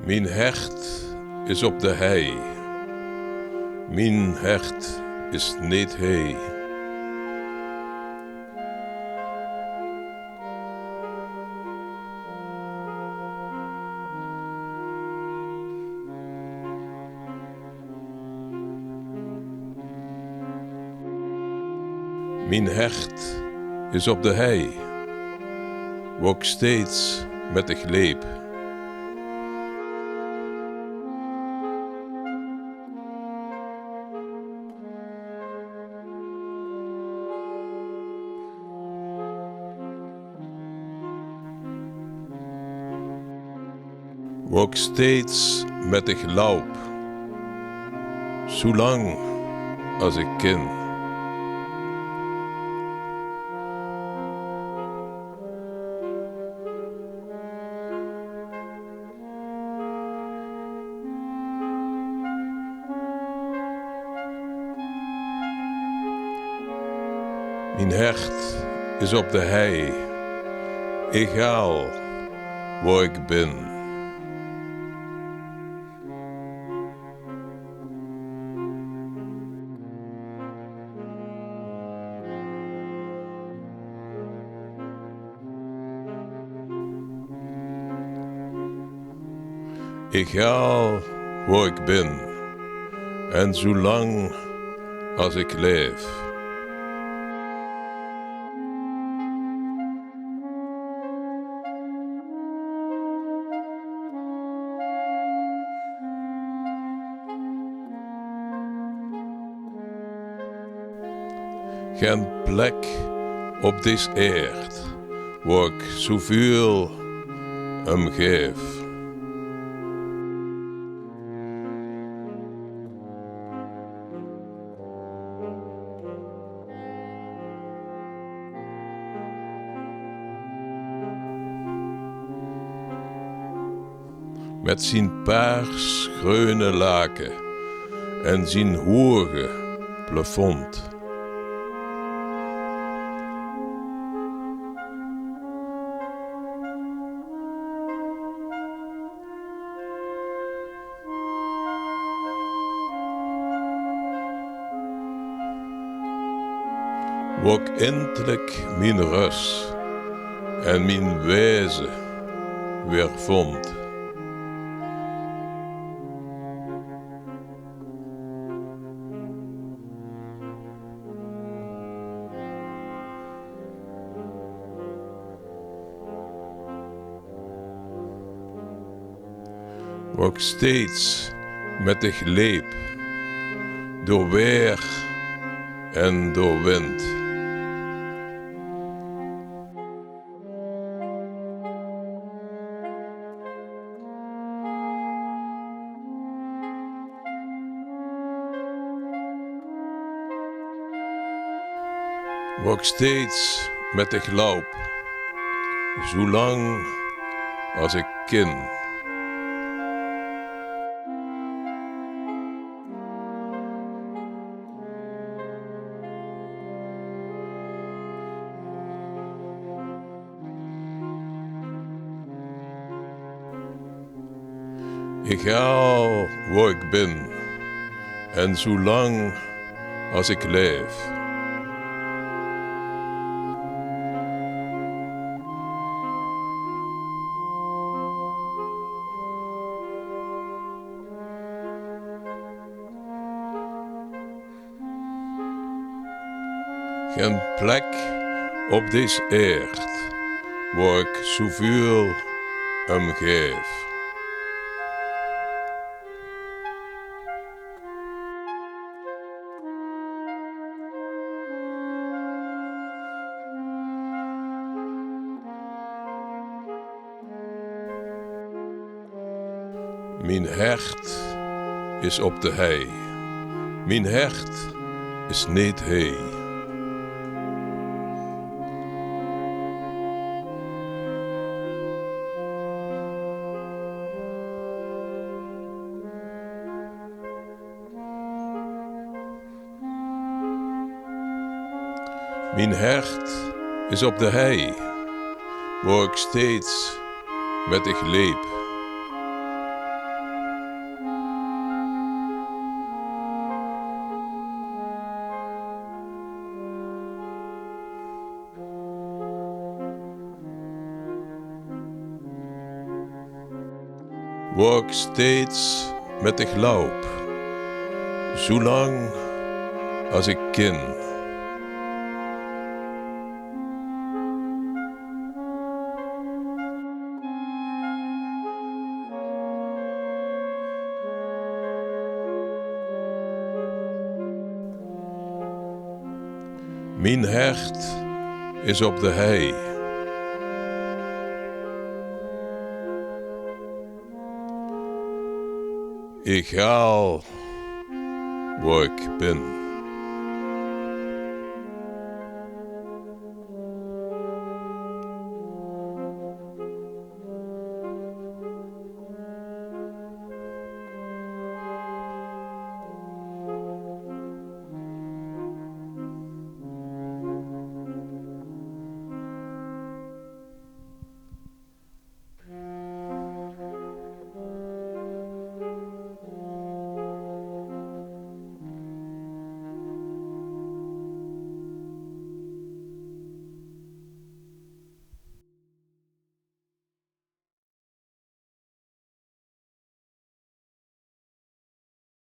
Mijn hert is op de hei. Mijn hert is niet hij. Mijn hert is op de hei, wok steeds met de gleep. Wok steeds met de glaup, zolang als ik ken. Mijn hert is op de hei, egaal waar ik ben. Egaal waar ik ben en zolang als ik leef. Geen plek op deze aard waar ik zoveel hem geef. Met zijn paars groene laken en zijn hoge plafond. Wok eindelijk mijn rust en mijn wezen weer vond. Wok steeds met de gleep, door weer en door wind. Wok steeds met de glaup, zolang als ik ken. Egaal waar ik ben en zolang als ik leef. Geen plek op deze aard waar ik zoveel hem geef. Mijn hert is op de hei. Mijn hert is niet hij. Mijn hert is op de hei, waar ik steeds met de gleep. Word steeds met de glaub, zolang als ik ken. Mijn hart is op de hei. Ik ga waar ik ben.